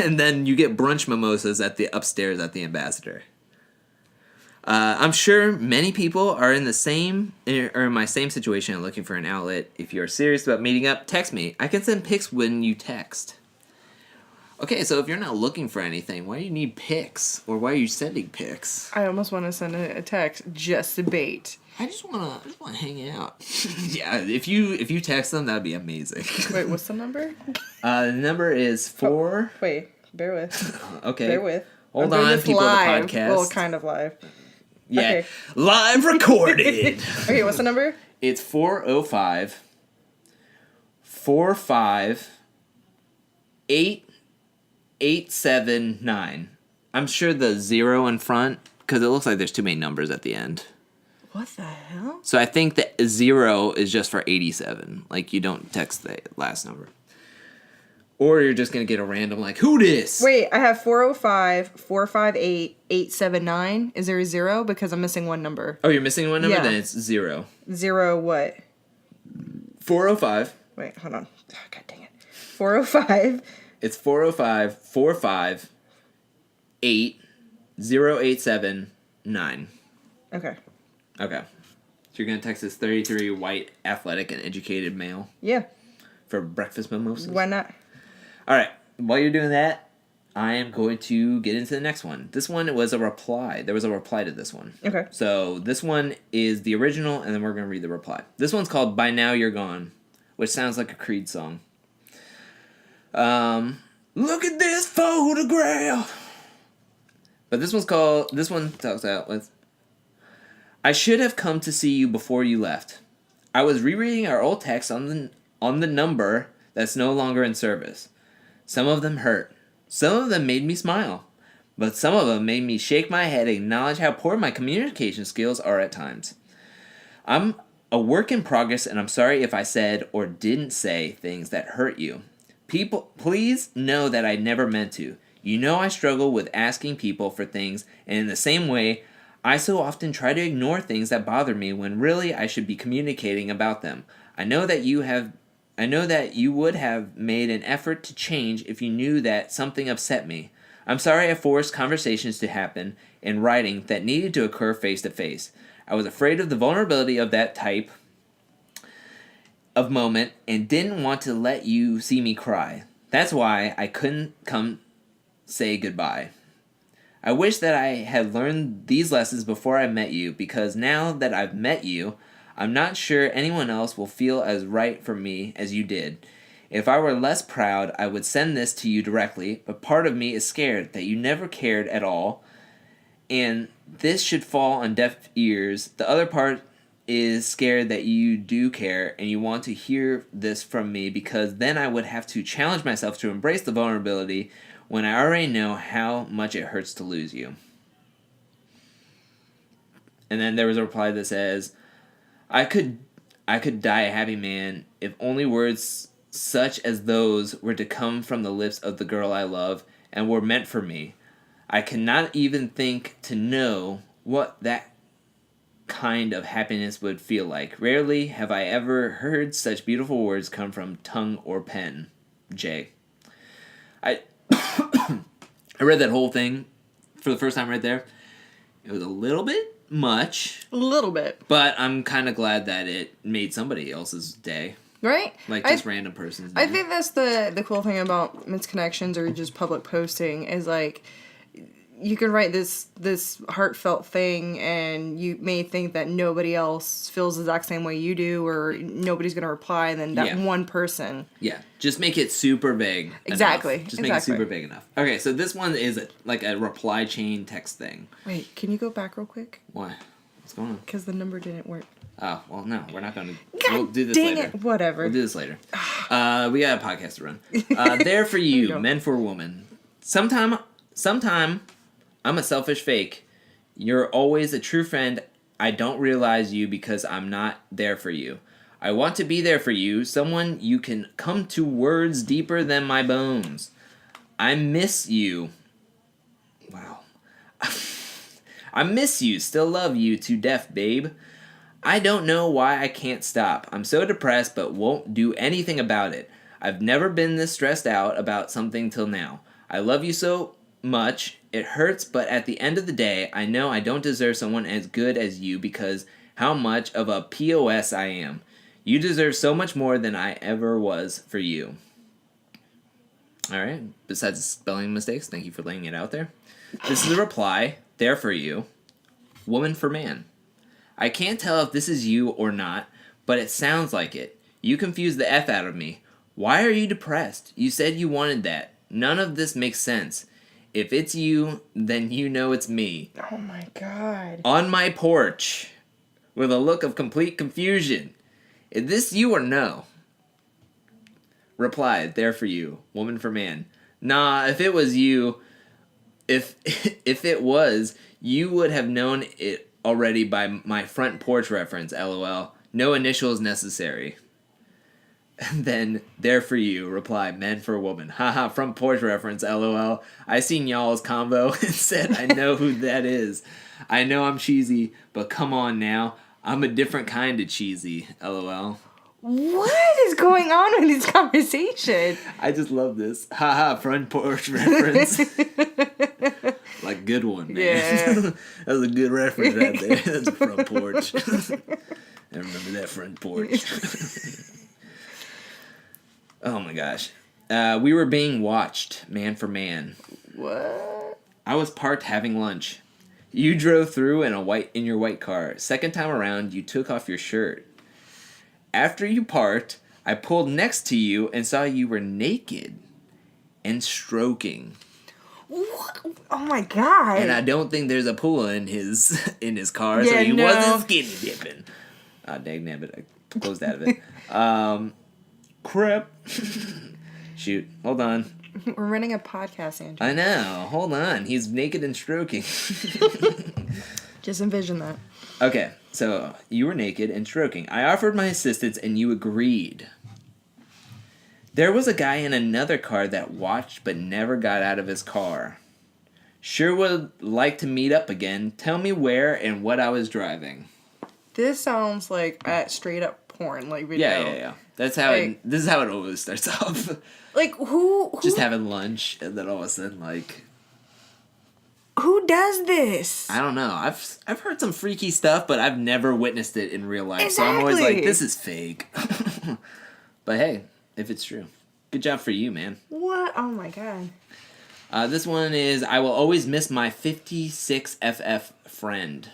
and then you get brunch mimosas at the upstairs at the Ambassador. I'm sure many people are in my same situation and looking for an outlet. If you're serious about meeting up, text me. I can send pics when you text. Okay, so if you're not looking for anything, why do you need pics? Or why are you sending pics? I almost want to send a text just to bait. I just wanna hang out. Yeah, if you text them, that'd be amazing. Wait, what's the number? The number is 4. Oh, wait, bear with. Okay. Bear with. Hold on, people live. of the podcast. Well, kind of live. Yeah, okay. Live recorded. Okay, what's the number? It's 405 45 8879. I'm sure the 0 in front, because it looks like there's too many numbers at the end. What the hell? So I think that 0 is just for 87. Like, you don't text the last number. Or you're just going to get a random, like, who dis? Wait, I have 405 458 879. Is there a 0? Because I'm missing one number. Oh, you're missing one number? Yeah. Then it's 0. 0 what? 405. Wait, hold on. Oh, God dang it. 405. It's 405 45 80879. Okay. Okay. So you're going to text this 33 white, athletic, and educated male? Yeah. For breakfast mimosas? Why not? All right. While you're doing that, I am going to get into the next one. This one was a reply. There was a reply to this one. Okay. So this one is the original, and then we're going to read the reply. This one's called By Now You're Gone, which sounds like a Creed song. Look at this photograph. But this one talks out with, I should have come to see you before you left. I was rereading our old text on the number that's no longer in service. Some of them hurt. Some of them made me smile. But some of them made me shake my head and acknowledge how poor my communication skills are at times. I'm a work in progress, and I'm sorry if I said or didn't say things that hurt you. People, please know that I never meant to. You know I struggle with asking people for things, and in the same way, I so often try to ignore things that bother me when really I should be communicating about them. I know that you would have made an effort to change if you knew that something upset me. I'm sorry I forced conversations to happen in writing that needed to occur face to face. I was afraid of the vulnerability of that type of moment and didn't want to let you see me cry. That's why I couldn't come say goodbye. I wish that I had learned these lessons before I met you, because now that I've met you, I'm not sure anyone else will feel as right for me as you did. If I were less proud, I would send this to you directly, but part of me is scared that you never cared at all, and this should fall on deaf ears. The other part is scared that you do care, and you want to hear this from me, because then I would have to challenge myself to embrace the vulnerability when I already know how much it hurts to lose you. And then there was a reply that says, I could die a happy man if only words such as those were to come from the lips of the girl I love and were meant for me. I cannot even think to know what that kind of happiness would feel like. Rarely have I ever heard such beautiful words come from tongue or pen. Jay. I read that whole thing for the first time right there. It was a little bit much. A little bit. But I'm kind of glad that it made somebody else's day. Right? Like just random person's day. I think that's the cool thing about misconnections or just public posting is like you can write this heartfelt thing and you may think that nobody else feels the exact same way you do or nobody's going to reply, and then that one person. Yeah. Just make it super vague. Exactly. Enough. Just make it super vague enough. Okay, so this one is like a reply chain text thing. Wait, can you go back real quick? Why? What's going on? Because the number didn't work. Oh, well, no, we're not going to. We'll do this later. It. Whatever. We'll do this later. We got a podcast to run. There for you, men for woman. Sometime, I'm a selfish fake. You're always a true friend. I don't realize you because I'm not there for you. I want to be there for you, someone you can come to words deeper than my bones. I miss you. Wow. I miss you, still love you to death, babe. I don't know why I can't stop. I'm so depressed but won't do anything about it. I've never been this stressed out about something till now. I love you so much. It hurts, but at the end of the day, I know I don't deserve someone as good as you because how much of a POS I am. You deserve so much more than I ever was for you. Alright, besides the spelling mistakes, thank you for laying it out there. This is a reply, there for you. Woman for man. I can't tell if this is you or not, but it sounds like it. You confused the F out of me. Why are you depressed? You said you wanted that. None of this makes sense. If it's you, then you know it's me. Oh my god. On my porch, with a look of complete confusion. Is this you or no? Reply, there for you. Woman for man. Nah, if it was you, if it was, you would have known it already by my front porch reference, LOL. No initials necessary. And then, there for you, reply, man for woman. Haha, front porch reference, LOL. I seen y'all's combo and said I know who that is. I know I'm cheesy, but come on now. I'm a different kind of cheesy, LOL. What is going on with this conversation? I just love this. Haha, front porch reference. Like, good one, man. Yeah. That was a good reference right there. That's a front porch. I remember that front porch. Oh my gosh. We were being watched, man for man. What? I was parked having lunch. You drove through in your white car. Second time around, you took off your shirt. After you parked, I pulled next to you and saw you were naked and stroking. What? Oh my god. And I don't think there's a pool in his car, so he wasn't skinny dipping. Dang nabbit, I closed out of it. Crap. Shoot, hold on. We're running a podcast, Andrew. I know, hold on. He's naked and stroking. Just envision that. Okay, so you were naked and stroking. I offered my assistance and you agreed. There was a guy in another car that watched but never got out of his car. Sure would like to meet up again. Tell me where and what I was driving. This sounds like a straight up porn like video. Yeah. That's how this is how it always starts off. Like who Just having lunch and then all of a sudden like who does this? I don't know. I've heard some freaky stuff, but I've never witnessed it in real life. Exactly. So I'm always like, this is fake. But hey, if it's true. Good job for you, man. What? Oh my god. This one is, I will always miss my 56FF friend.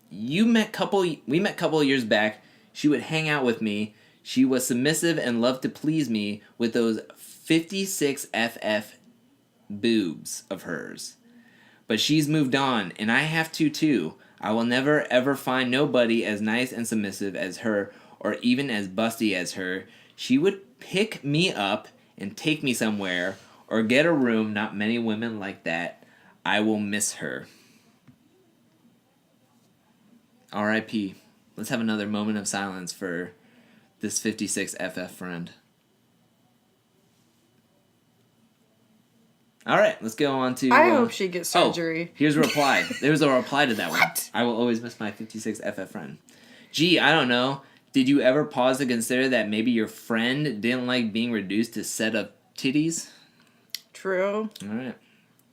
We met couple years back. She would hang out with me. She was submissive and loved to please me with those 56FF boobs of hers. But she's moved on, and I have to too. I will never ever find nobody as nice and submissive as her, or even as busty as her. She would pick me up and take me somewhere, or get a room. Not many women like that. I will miss her. R.I.P. Let's have another moment of silence for this 56FF friend. All right, let's go on to... I hope she gets surgery. Oh, here's a reply. There was a reply to that one. What? I will always miss my 56FF friend. Gee, I don't know. Did you ever pause to consider that maybe your friend didn't like being reduced to set of titties? True. All right.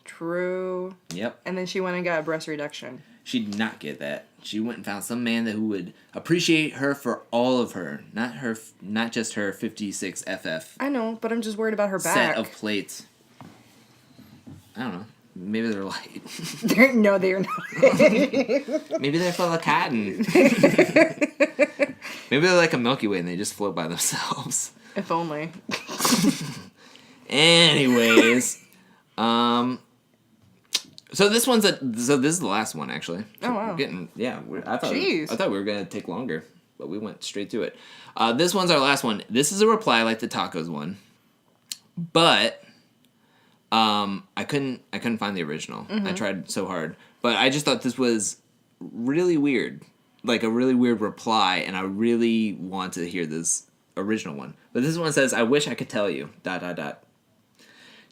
True. Yep. And then she went and got a breast reduction. She did not get that. She went and found some man who would appreciate her for all of her, not just her 56FF. I know, but I'm just worried about her back. Set of plates. I don't know. Maybe they're light. No, they're not. Maybe they're full of cotton. Maybe they're like a Milky Way and they just float by themselves. If only. Anyways, so this is the last one actually. Oh wow. I thought we were gonna take longer, but we went straight to it. This one's our last one. This is a reply like the tacos one, but I couldn't find the original. Mm-hmm. I tried so hard, but I just thought this was really weird, like a really weird reply, and I really want to hear this original one. But this one says, "I wish I could tell you ...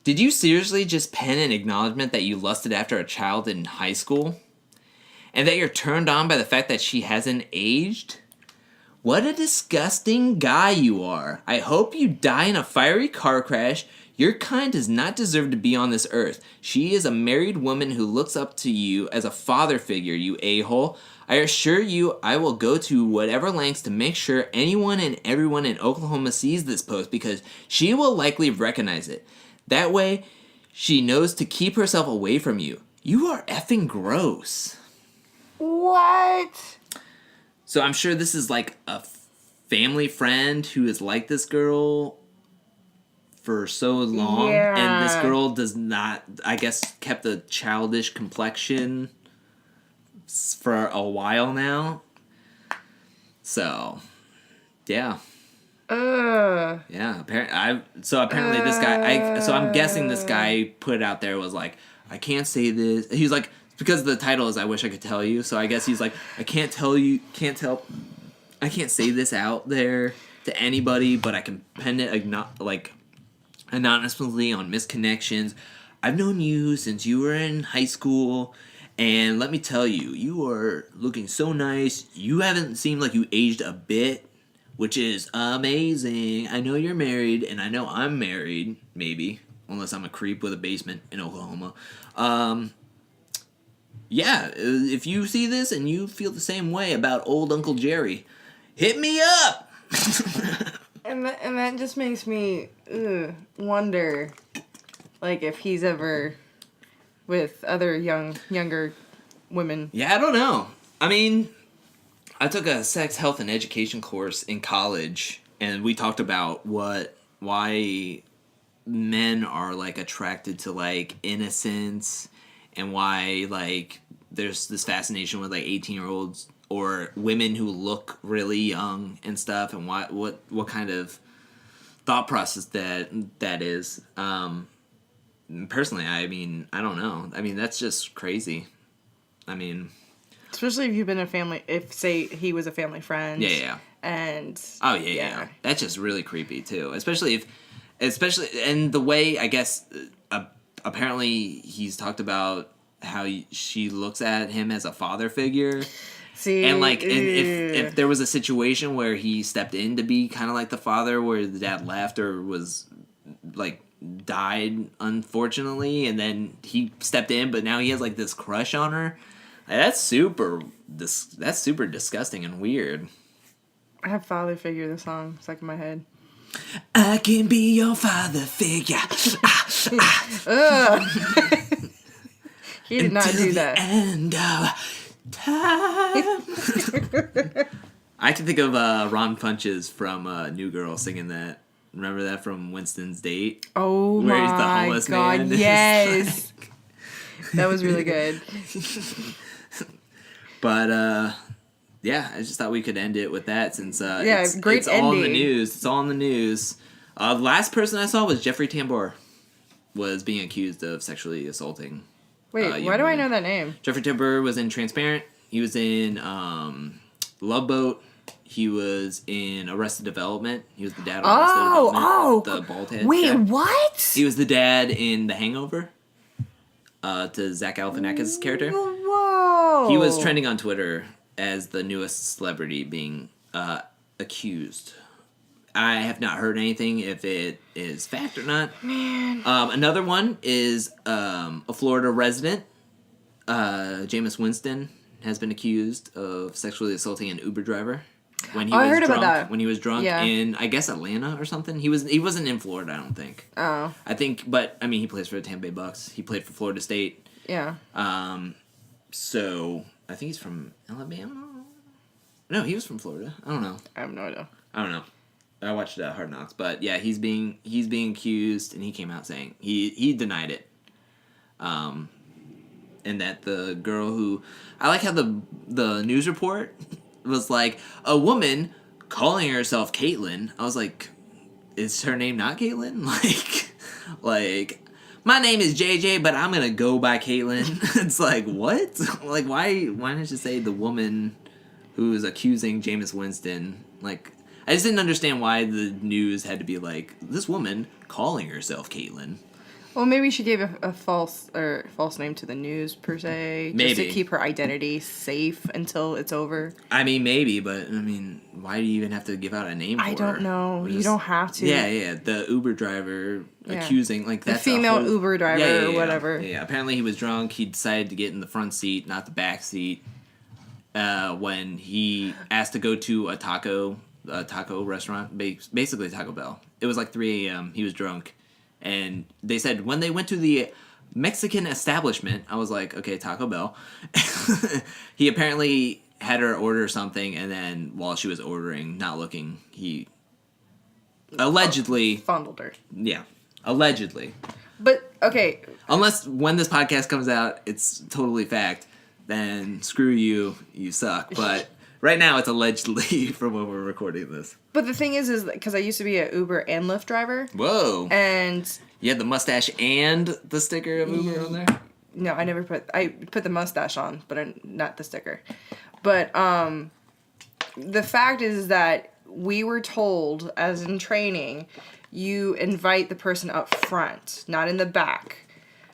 Did you seriously just pen an acknowledgement that you lusted after a child in high school? And that you're turned on by the fact that she hasn't aged? What a disgusting guy you are. I hope you die in a fiery car crash. Your kind does not deserve to be on this earth. She is a married woman who looks up to you as a father figure, you a-hole. I assure you I will go to whatever lengths to make sure anyone and everyone in Oklahoma sees this post because she will likely recognize it. That way, she knows to keep herself away from you. You are effing gross. What? So I'm sure this is like a family friend who is like this girl for so long. Yeah. And this girl does not, I guess, kept a childish complexion for a while now. So, yeah. Yeah, apparently this guy, so I'm guessing this guy put it out there was like, I can't say this. He's like, because the title is I Wish I Could Tell You, so I guess he's like, I can't say this out there to anybody, but I can pen it anonymously on misconnections. I've known you since you were in high school, and let me tell you, you are looking so nice. You haven't seemed like you aged a bit, which is amazing. I know you're married, and I know I'm married, maybe, unless I'm a creep with a basement in Oklahoma. Yeah, if you see this and you feel the same way about old Uncle Jerry, hit me up! and that just makes me wonder, like, if he's ever with other younger women. Yeah, I don't know. I mean, I took a sex, health, and education course in college, and we talked about why men are, like, attracted to, like, innocence, and why, like, there's this fascination with, like, 18-year-olds or women who look really young and stuff, and what kind of thought process that is. Personally, I mean, I don't know. I mean, that's just crazy. I mean... Especially if you've been if, say, he was a family friend. Yeah. And... Oh, yeah. That's just really creepy, too. Especially, and the way, I guess, apparently he's talked about how she looks at him as a father figure. See, and like if there was a situation where he stepped in to be kind of like the father, where the dad left or was like died unfortunately, and then he stepped in, but now he has like this crush on her. That's super disgusting and weird. I have Father Figure, the song stuck in my head. I can be your father figure. He did not do that. End of time. I can think of Ron Funches from New Girl singing that. Remember that from Winston's Date? Oh where my he's the homeless God, man? yes. That was really good. But, yeah, I just thought we could end it with that since great it's ending. all in the news. It's all in the news. The last person I saw was Jeffrey Tambor was being accused of sexually assaulting. Wait, why do I know that name? Jeffrey Tambor was in Transparent. He was in Love Boat. He was in Arrested Development. He was the dad on Arrested Development. The bald head. Wait, guy. what? He was the dad in The Hangover. To Zach Galifianakis' character. Whoa. He was trending on Twitter as the newest celebrity being accused. I have not heard anything if it is fact or not. Man. Another one is a Florida resident. Jameis Winston has been accused of sexually assaulting an Uber driver when he was heard drunk. about that. When he was drunk in, I guess, Atlanta or something. He wasn't in Florida, I don't think. Oh. I think, but I mean, he plays for the Tampa Bay Bucks. He played for Florida State. Yeah. So I think he's from Alabama. No, he was from Florida. I don't know. I have no idea. I don't know. I watched Hard Knocks, but yeah, he's being accused, and he came out saying he denied it. And that the girl who I like how the news report was like a woman calling herself Caitlyn. I was like, is her name not Caitlyn? Like my name is JJ, but I'm gonna go by Caitlyn. It's like what? Like why didn't you say the woman who is accusing Jameis Winston? Like I just didn't understand why the news had to be like this woman calling herself Caitlyn. Well, maybe she gave a false name to the news per se, just to keep her identity safe until it's over. I mean, maybe, but I mean, why do you even have to give out a name for her? I don't know. You don't have to. Yeah. The Uber driver accusing, like, that's the female Uber driver or whatever. Yeah, apparently he was drunk. He decided to get in the front seat, not the back seat, when he asked to go to a taco restaurant, basically Taco Bell. It was like 3 a.m. He was drunk. And they said when they went to the Mexican establishment, I was like, okay, Taco Bell. He apparently had her order something, and then while she was ordering, not looking, he allegedly fondled her. Yeah, allegedly. But okay, unless when this podcast comes out, it's totally fact. Then screw you, you suck. But right now, it's allegedly from when we're recording this. But the thing is because I used to be an Uber and Lyft driver. Whoa. And you had the mustache and the sticker of Uber on there? No, I put the mustache on, but not the sticker. But the fact is that we were told, as in training, you invite the person up front, not in the back.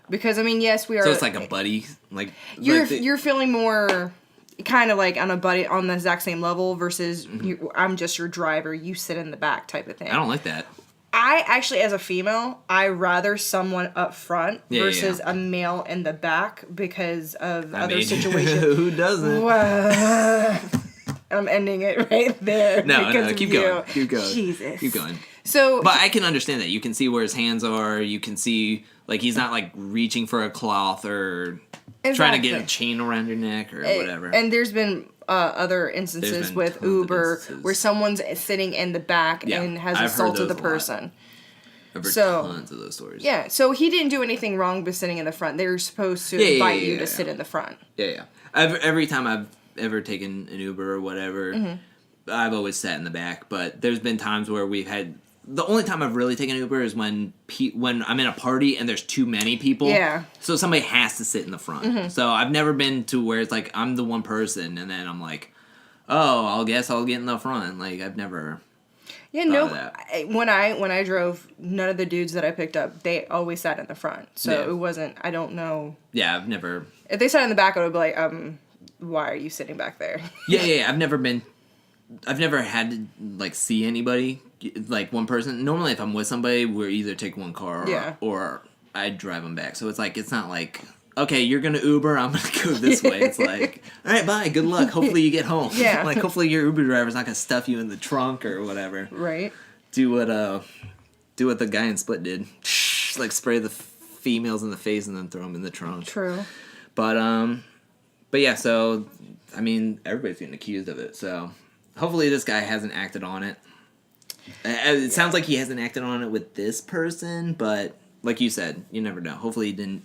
Because, I mean, yes, we are... So it's like a buddy? You're feeling more... kind of like on the exact same level versus I'm just your driver, you sit in the back type of thing. I don't like that. I actually, as a female, I rather someone up front versus a male in the back because of other situations. Who doesn't? I'm ending it right there. No, keep going. Jesus. Keep going. So, but I can understand that. You can see where his hands are. You can see, like, he's not, like, reaching for a cloth or... trying to get a chain around your neck or whatever. And there's been other instances with Uber where someone's sitting in the back and has assaulted the person. I've heard tons of those stories. Yeah, so he didn't do anything wrong by sitting in the front. They were supposed to invite you to sit in the front. Yeah. Every time I've ever taken an Uber or whatever, I've always sat in the back. But there's been times where we've had... The only time I've really taken Uber is when I'm in a party and there's too many people. Yeah. So somebody has to sit in the front. So I've never been to where it's like I'm the one person and then I'm like, oh, I guess I'll get in the front. Like I've never. Yeah, no. When I drove, none of the dudes that I picked up, they always sat in the front. So it wasn't. I don't know. Yeah, I've never. If they sat in the back, I would be like, why are you sitting back there? Yeah. I've never had to like see anybody. Like one person. Normally, if I'm with somebody, we're either take one car or I drive them back. So it's like it's not like okay, you're gonna Uber, I'm gonna go this way. It's like all right, bye, good luck. Hopefully you get home. Yeah. Like hopefully your Uber driver's not gonna stuff you in the trunk or whatever. Right. Do what the guy in Split did. Like spray the females in the face and then throw them in the trunk. True. But yeah. So I mean, everybody's getting accused of it. So hopefully this guy hasn't acted on it. It sounds like he hasn't acted on it with this person, but like you said, you never know. Hopefully he didn't.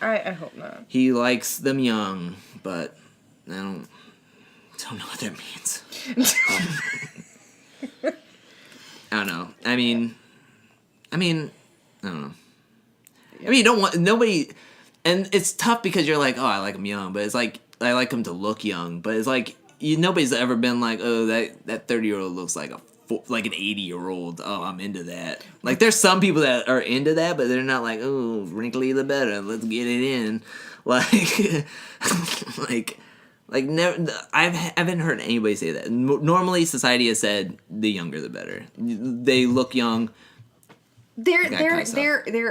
I hope not. He likes them young, but I don't know what that means. I don't know. I mean, I don't know. I mean, you don't want nobody, and it's tough because you're like, oh, I like them young, but it's like I like them to look young, but it's like nobody's ever been like, oh, that 30-year-old looks like an 80-year-old. Oh, I'm into that. Like, there's some people that are into that, but they're not like, oh, wrinkly the better. Let's get it in. Like, never. I haven't heard anybody say that. Normally, society has said the younger the better. They look young. There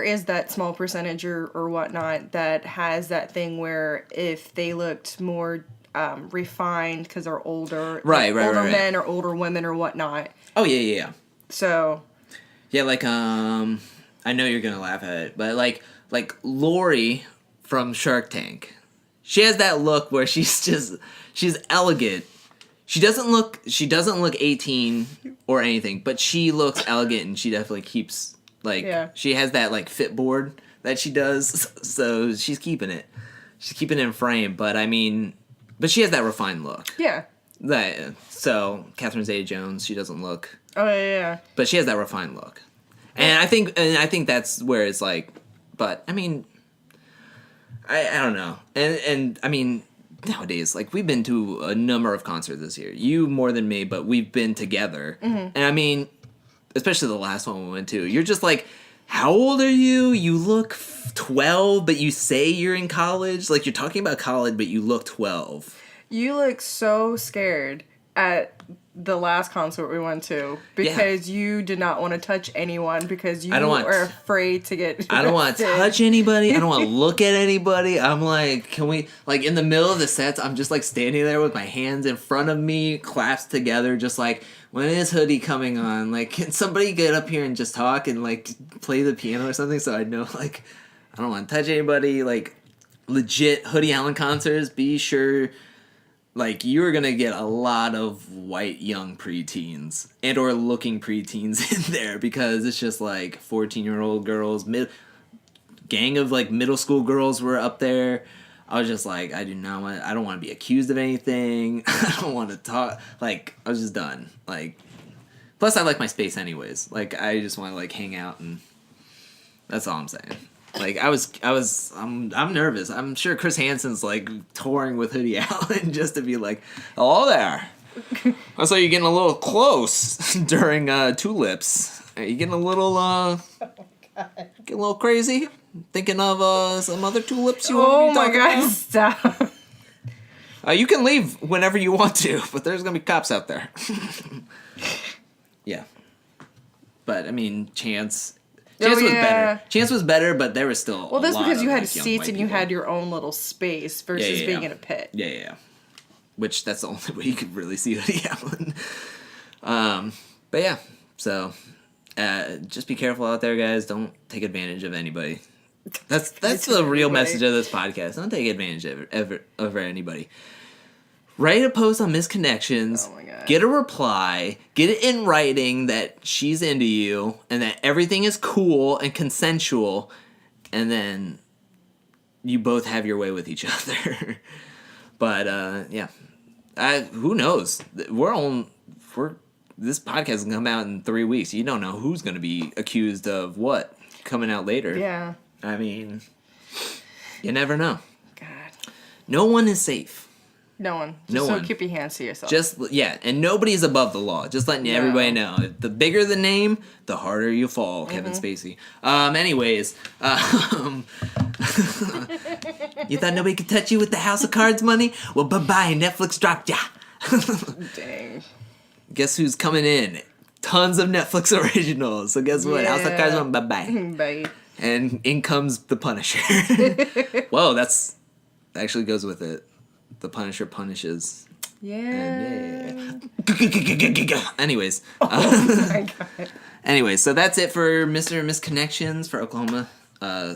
is that small percentage or whatnot that has that thing where if they looked more refined because they're older, right, men or older women or whatnot. Oh yeah. So, yeah, like I know you're gonna laugh at it, but like Lori from Shark Tank, she has that look where she's elegant. She doesn't look 18 or anything, but she looks elegant and she definitely keeps she has that like fit board that she does, so she's keeping it. She's keeping it in frame, but I mean. But she has that refined look. Yeah. So Catherine Zeta-Jones, she doesn't look. Oh yeah. But she has that refined look, and I think that's where it's like. But I mean, I don't know, and I mean nowadays like we've been to a number of concerts this year. You more than me, but we've been together, and I mean, especially the last one we went to. You're just like how old are you? You look 12, but you say you're in college. Like, you're talking about college, but you look 12. You look so scared at the last concert we went to because you did not want to touch anyone because you are afraid to get arrested. I don't want to touch anybody. I don't want to look at anybody. I'm like, can we, like, in the middle of the sets, I'm just, like, standing there with my hands in front of me, clasped together, just like, when is Hoodie coming on? Like, can somebody get up here and just talk and, like, play the piano or something so I know, like, I don't want to touch anybody. Like, legit Hoodie Allen concerts, be sure... Like, you're going to get a lot of white young preteens and or looking preteens in there because it's just, like, 14-year-old girls, gang of, like, middle school girls were up there. I was just like, I don't want to be accused of anything. I don't want to talk. Like, I was just done. Like, plus I like my space anyways. Like, I just want to, like, hang out and that's all I'm saying. Like, I'm nervous. I'm sure Chris Hansen's, like, touring with Hoodie Allen just to be like, hello there. I saw you getting a little close during Tulips. Are you getting a little, getting a little crazy? Thinking of some other tulips you want to be talking about? Stop. You can leave whenever you want to, but there's going to be cops out there. Yeah. But, I mean, Chance was better. Chance was better, but there was still well, that's because you had like, seats and you had your own little space versus being in a pit. Yeah. Which, that's the only way you could really see Hoodie Allen. But yeah, so just be careful out there, guys. Don't take advantage of anybody. That's the real message of this podcast. Don't take advantage of anybody. Write a post on Misconnections. Oh my God. Get a reply. Get it in writing that she's into you and that everything is cool and consensual, and then you both have your way with each other. But yeah, who knows? This podcast is gonna come out in 3 weeks. You don't know who's gonna be accused of what coming out later. Yeah. I mean, you never know. God. No one is safe. No one. So keep your hands to yourself. And nobody's above the law. Just letting everybody know. The bigger the name, the harder you fall, Kevin Spacey. Anyways, you thought nobody could touch you with the House of Cards money? Well, bye-bye, Netflix dropped ya. Dang. Guess who's coming in? Tons of Netflix originals. So guess what? House of Cards money, bye-bye. Bye. And in comes the Punisher. Whoa, that actually goes with it. The Punisher punishes. Yeah. Anyways. Oh my God. Anyways, so that's it for Mr. and Miss Connections for Oklahoma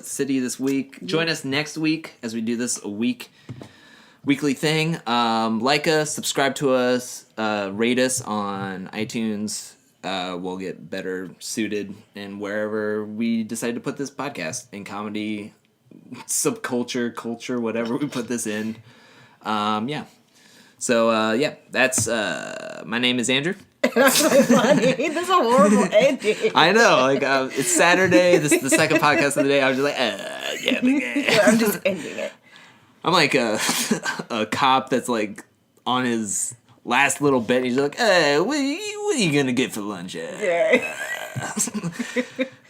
City this week. Join us next week as we do this weekly thing. Like us, subscribe to us, rate us on iTunes. We'll get better suited in wherever we decide to put this podcast, in comedy, subculture, culture, whatever we put this in. Yeah. So, that's, my name is Andrew. That's so funny. This is a horrible ending. I know, like, it's Saturday, this is the second podcast of the day, I was just like, I'm just ending it. I'm like a cop that's, like, on his last little bit, he's like, hey, what are you gonna get for lunch? Yeah.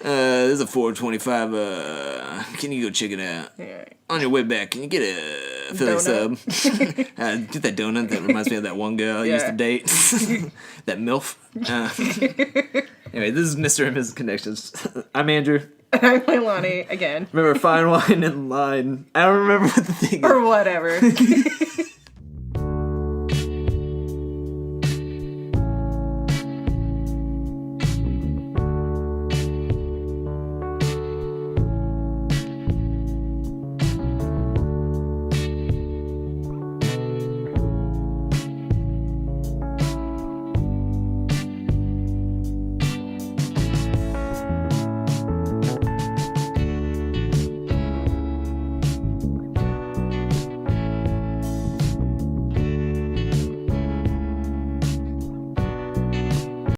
There's a 425, can you go check it out? Yeah. On your way back, can you get a Philly sub? Get that donut that reminds me of that one girl I used to date. That MILF. Anyway, this is Mr. and Mrs. Connections. I'm Andrew. I'm Leilani, again. Remember, fine wine and line. I don't remember what the thing is. Or whatever.